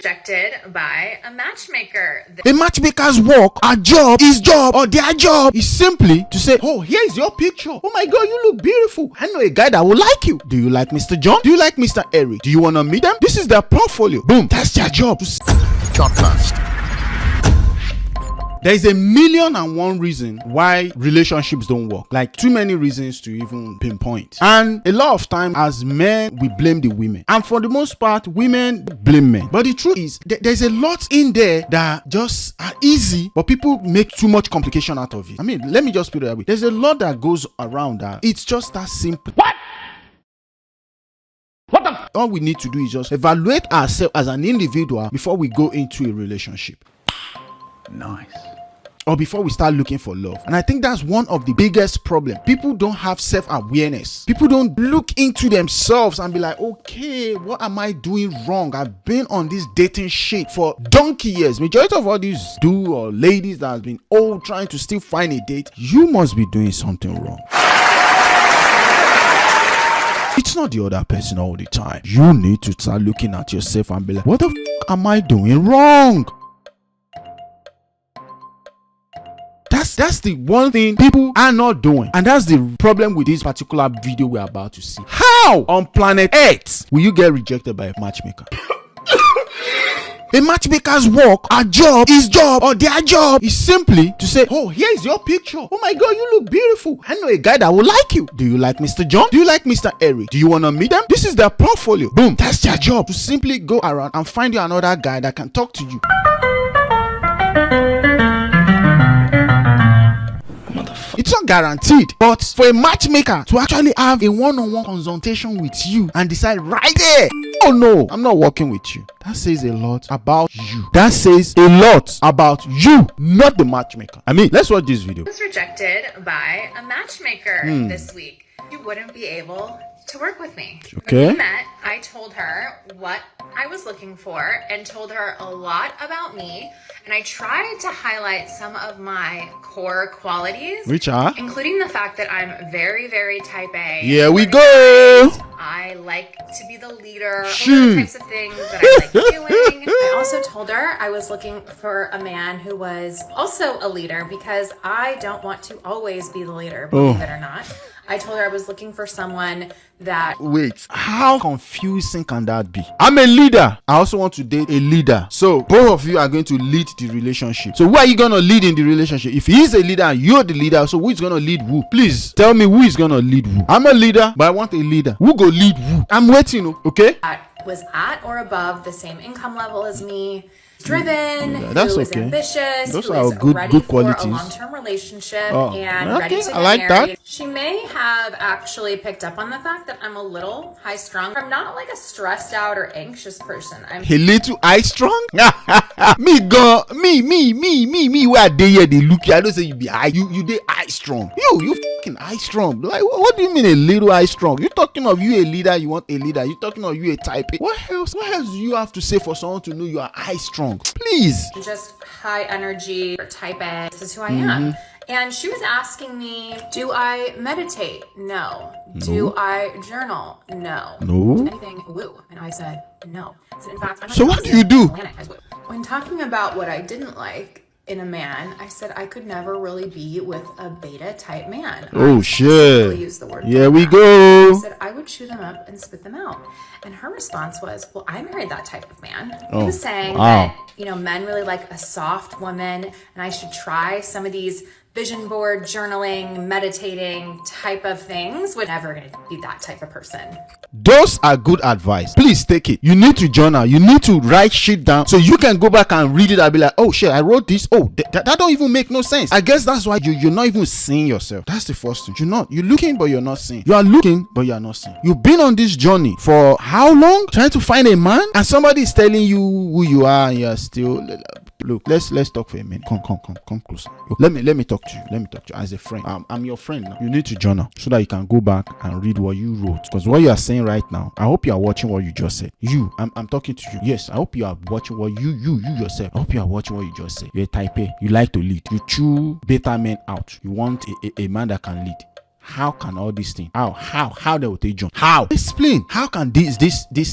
rejected by a matchmaker. A matchmaker's work, our job, his job, or their job is simply to say, oh, here is your picture. Oh my God, you look beautiful. I know a guy that will like you. Do you like Mr. John? Do you like Mr. Eric? Do you want to meet them? This is their portfolio. Boom, that's their job. Job first. There is 1,000,001 reason why relationships don't work. Like too many reasons to even pinpoint. And a lot of time as men, we blame the women. And for the most part, women blame men. But the truth is, there's a lot in there that just are easy, but people make too much complication out of it. I mean, let me just put it that way. There's a lot that goes around that. It's just that simple. What? All we need to do is just evaluate ourselves as an individual before we go into a relationship. Nice. Or before we start looking for love. And I think that's one of the biggest problems. People don't have self-awareness. People don't look into themselves and be like, okay, what am I doing wrong? I've been on this dating shit for donkey years. Majority of all these dudes or ladies that have been old trying to still find a date, you must be doing something wrong. It's not the other person all the time. You need to start looking at yourself and be like, what the f am I doing wrong? That's the one thing people are not doing. And that's the problem with this particular video we're about to see. How on planet Earth will you get rejected by a matchmaker? A matchmaker's work, our job, his job, or their job is simply to say, oh, here is your picture. Oh my God, you look beautiful. I know a guy that will like you. Do you like Mr. John? Do you like Mr. Eric? Do you want to meet them? This is their portfolio. Boom, that's their job. To simply go around and find you another guy that can talk to you. It's not guaranteed, but for a matchmaker to actually have a one-on-one consultation with you and decide right there, oh no, I'm not working with you. That says a lot about you. That says a lot about you, not the matchmaker. I mean, let's watch this video. I was rejected by a matchmaker this week. You wouldn't be able to work with me. Okay. When we met, I told her what I was looking for and told her a lot about me. And I tried to highlight some of my core qualities, which are? Including the fact that I'm very, very type A. Here we go. I like to be the leader. All the types of things that I like doing. I also told her I was looking for a man who was also a leader because I don't want to always be the leader, believe it or not. I told her I was looking for someone that... Wait, how confusing can that be? I'm a leader. I also want to date a leader. So both of you are going to lead the relationship. So who are you going to lead in the relationship? If he's a leader and you're the leader, so who is going to lead who? Please tell me who is going to lead who. I'm a leader, but I want a leader. Who go lead who? I'm waiting, okay? That was at or above the same income level as me. Driven, that's who is okay. ambitious, those who are is good ready qualities. for a long-term relationship and okay, ready to get I like married. that. She may have actually picked up on the fact that I'm a little high-strung. I'm not like a stressed out or anxious person. I'm a little high-strong? me, where they here, they look you. I don't say you be high. You they high-strong. You fucking high-strong. Like, what do you mean a little high-strong? You talking of you a leader, you want a leader. You talking of you a type A. What else do you have to say for someone to know you are high-strong? Please. Just high energy or type A. This is who I am. And she was asking me, do I meditate? No. Do I journal? No. Anything woo? And I said, no. So in fact, so what do you do? When talking about what I didn't like in a man, I said I could never really be with a beta type man. Oh shit. Use the word here we go. I said I would chew them up and spit them out. And her response was, well, I married that type of man. He was saying that, men really like a soft woman and I should try some of these vision board journaling, meditating type of things. We're never going to be that type of person. Those are good advice. Please take it. You need to journal. You need to write shit down so you can go back and read it and be like, oh shit, I wrote this. Oh, that don't even make no sense. I guess that's why you're not even seeing yourself. That's the first thing. You're looking, but you're not seeing. You are looking, but you're not seeing. You've been on this journey for how long? Trying to find a man, and somebody is telling you who you are, and you're still. Look, let's talk for a minute. Come closer. Let me talk to you. Let me talk to you as a friend. I'm your friend now. You need to journal so that you can go back and read what you wrote. Because what you are saying right now, I hope you are watching what you just said. I'm talking to you. Yes, I hope you are watching what you yourself. I hope you are watching what you just said. You're a type A. You like to lead. You chew beta men out. You want a man that can lead. how can all these things, how they will they join? How? Explain. How can these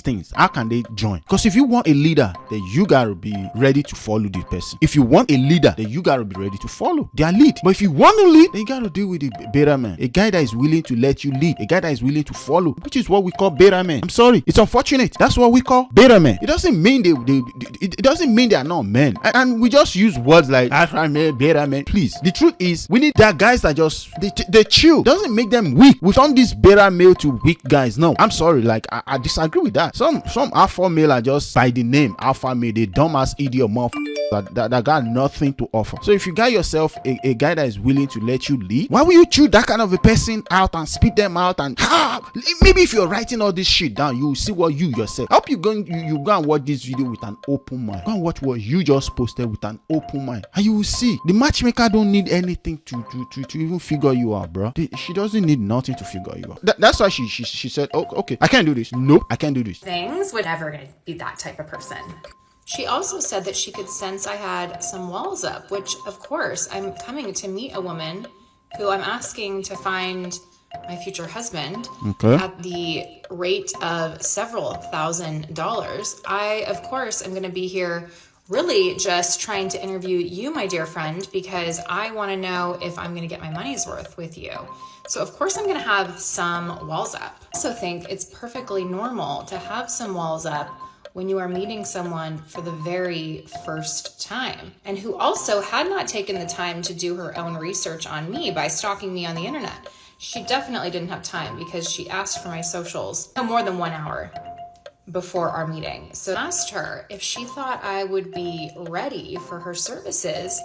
things, how can they join? Because if you want a leader, then you gotta be ready to follow the person. If you want a leader, then you gotta be ready to follow their lead. But if you want to lead, then you gotta deal with the beta man, a guy that is willing to let you lead, a guy that is willing to follow, which is what we call beta men. I'm sorry, it's unfortunate. That's what we call beta men. It doesn't mean it doesn't mean they are not men. And we just use words like alpha men, beta men. Please, the truth is, we need that guys that just they chill. Doesn't make them weak. We turn this beta male to weak guys. No, I'm sorry. Like I disagree with that. Some alpha male are just by the name alpha male. They dumbass idiot motherfuckers that got nothing to offer. So if you got yourself a guy that is willing to let you lead, why will you choose that kind of a person out and spit them out? And maybe if you're writing all this shit down, you will see what you yourself. I hope you go and watch this video with an open mind. Go and watch what you just posted with an open mind, and you will see the matchmaker don't need anything to even figure you out, bro. She doesn't need nothing to figure you out. That's why she said, oh, okay, I can't do this. Nope, I can't do this. Things would never gonna be that type of person. She also said that she could sense I had some walls up, which of course, I'm coming to meet a woman who I'm asking to find my future husband at the rate of several $1,000s. I, of course, am going to be here really just trying to interview you, my dear friend, because I want to know if I'm going to get my money's worth with you. So of course I'm going to have some walls up. I also think it's perfectly normal to have some walls up when you are meeting someone for the very first time, and who also had not taken the time to do her own research on me by stalking me on the internet. She definitely didn't have time because she asked for my socials no more than 1 hour before our meeting. So I asked her if she thought I would be ready for her services.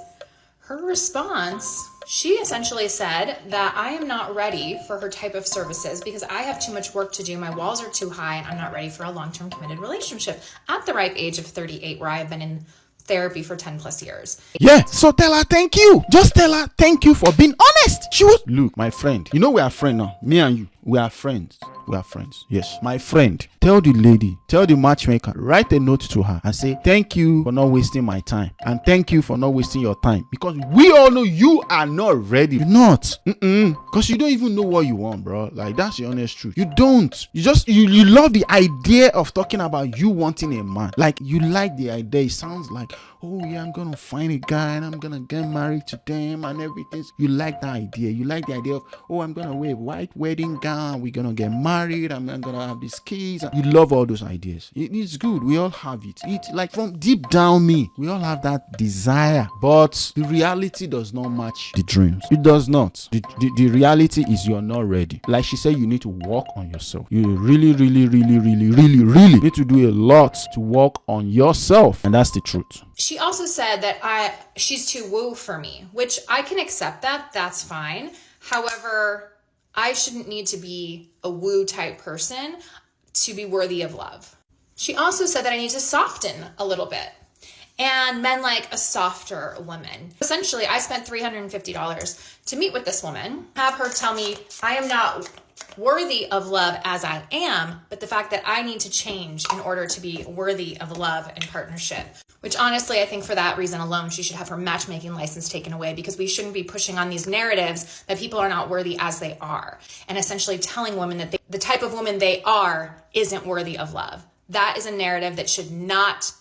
Her response, she essentially said that I am not ready for her type of services because I have too much work to do. My walls are too high and I'm not ready for a long-term committed relationship at the ripe age of 38, where I have been in therapy for 10 plus years. Yeah, so tell her thank you. Just tell her thank you for being honest. She was, look, my friend, you know we are friends now. Me and you, we are friends. We are friends. Yes, my friend, tell the lady, tell the matchmaker, write a note to her and say thank you for not wasting my time, and thank you for not wasting your time, because we all know you are not ready. You're not, because you don't even know what you want, bro. Like, that's the honest truth. You don't. You just you love the idea of talking about you wanting a man. Like, you like the idea. It sounds like, oh yeah, I'm gonna find a guy and I'm gonna get married to them and everything. You like that idea. You like the idea of, oh, I'm gonna wear a white wedding gown, we're gonna get married, I'm gonna have these kids. You love all those ideas. It's good. We all have it. It's like from deep down me, we all have that desire, but the reality does not match the dreams. It does not. The reality is you're not ready. Like she said, you need to work on yourself. You really need to do a lot to work on yourself, and that's the truth. She also said that she's too woo for me, which I can accept that. That's fine. However, I shouldn't need to be a woo type person to be worthy of love. She also said that I need to soften a little bit, and men like a softer woman. Essentially, I spent $350 to meet with this woman, have her tell me I am not worthy of love as I am, but the fact that I need to change in order to be worthy of love and partnership. Which honestly, I think for that reason alone, she should have her matchmaking license taken away, because we shouldn't be pushing on these narratives that people are not worthy as they are, and essentially telling women that the type of woman they are isn't worthy of love. That is a narrative that should not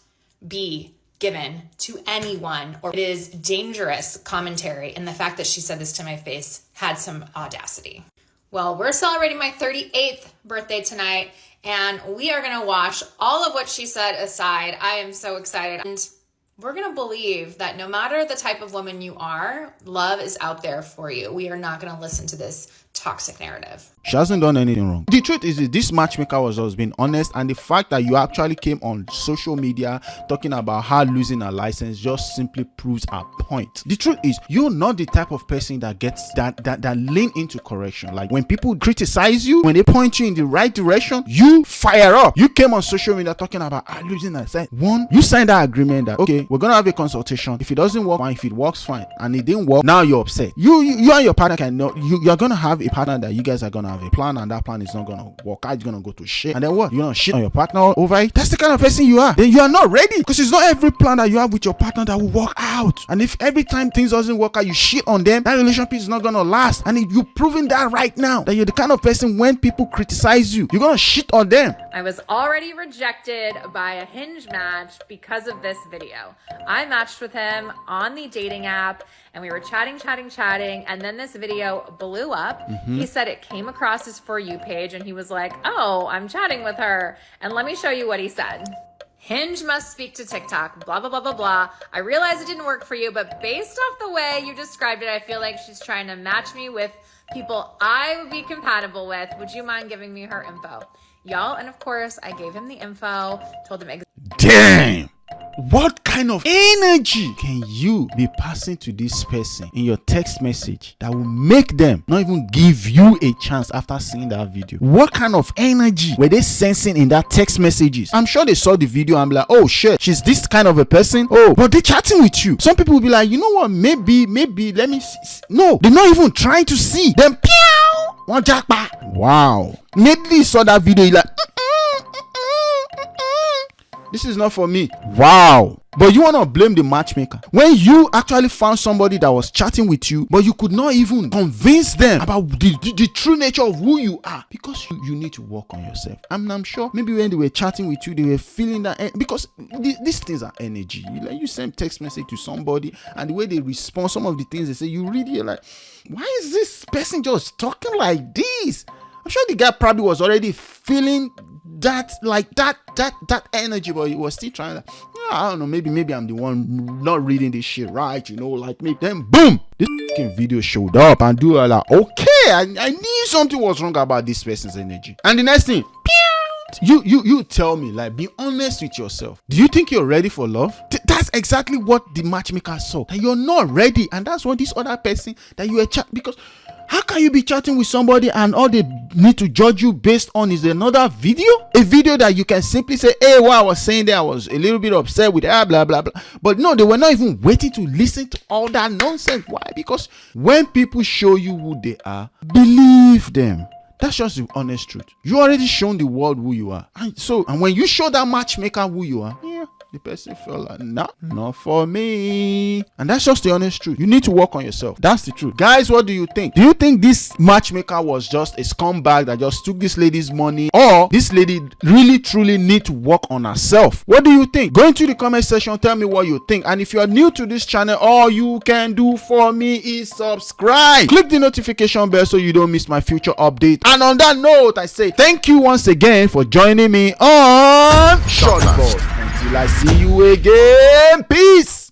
be given to anyone, or it is dangerous commentary, and the fact that she said this to my face had some audacity. Well, we're celebrating my 38th birthday tonight, and we are going to wash all of what she said aside. I am so excited. And we're going to believe that no matter the type of woman you are, love is out there for you. We are not going to listen to this toxic narrative. She hasn't done anything wrong. The truth is this matchmaker was just being honest, and the fact that you actually came on social media talking about her losing her license just simply proves her point. The truth is, you're not the type of person that gets that lean into correction. Like, when people criticize you, when they point you in the right direction, you fire up. You came on social media talking about her losing her license. One, you signed that agreement that, okay, we're gonna have a consultation. If it doesn't work, fine. If it works, fine. And it didn't work, now you're upset. You and your partner you're gonna have a partner that you guys are gonna have a plan, and that plan is not gonna work out. It's gonna go to shit, and then what? You're gonna shit on your partner over it. That's the kind of person you are. Then you are not ready, because it's not every plan that you have with your partner that will work out. out. And if every time things doesn't work out, you shit on them, that relationship is not gonna last. And you're proving that right now, that you're the kind of person when people criticize you, you're gonna shit on them. I was already rejected by a Hinge match because of this video. I matched with him on the dating app and we were chatting, and then this video blew up. He said it came across his For You page and he was like, oh, I'm chatting with her. And let me show you what he said. Hinge must speak to TikTok, blah, blah, blah, blah, blah. I realize it didn't work for you, but based off the way you described it, I feel like she's trying to match me with people I would be compatible with. Would you mind giving me her info? Y'all, and of course, I gave him the info, told him Damn! What kind of energy can you be passing to this person in your text message that will make them not even give you a chance after seeing that video? What kind of energy were they sensing in that text messages? I'm sure they saw the video and be like, oh shit, she's this kind of a person. Oh, but they're chatting with you. Some people will be like, you know what, maybe, let me see. No, they're not even trying to see. Then, pew! One jackpot. Wow. Immediately saw that video, you're like, this is not for me. Wow. But you want to blame the matchmaker when you actually found somebody that was chatting with you, but you could not even convince them about the true nature of who you are, because you need to work on yourself. I'm sure maybe when they were chatting with you, they were feeling that, because these things are energy. Like you send text message to somebody and the way they respond, some of the things they say, you read it, you're like, why is this person just talking like this? I'm sure the guy probably was already feeling that, like that energy, but he was still trying to, I don't know, maybe I'm the one not reading this shit right, like me. Then boom, this fucking video showed up and you are like, okay, I knew something was wrong about this person's energy. And the next thing, you tell me, like, be honest with yourself. Do you think you're ready for love? That's exactly what the matchmaker saw, that you're not ready. And that's what this other person that you were chatting, because how can you be chatting with somebody and all they need to judge you based on is another video? A video that you can simply say, hey, what I was saying there, I was a little bit upset with blah, blah, blah. But no, they were not even waiting to listen to all that nonsense. Why? Because when people show you who they are, believe them. That's just the honest truth. You already shown the world who you are. And when you show that matchmaker who you are, the person felt like, nah, not for me. And that's just the honest truth. You need to work on yourself. That's the truth. Guys, what do you think? Do you think this matchmaker was just a scumbag that just took this lady's money? Or this lady really, truly need to work on herself? What do you think? Go into the comment section, tell me what you think. And if you are new to this channel, all you can do for me is subscribe. Click the notification bell so you don't miss my future update. And on that note, I say thank you once again for joining me on Shortboard. Until I see you again, peace.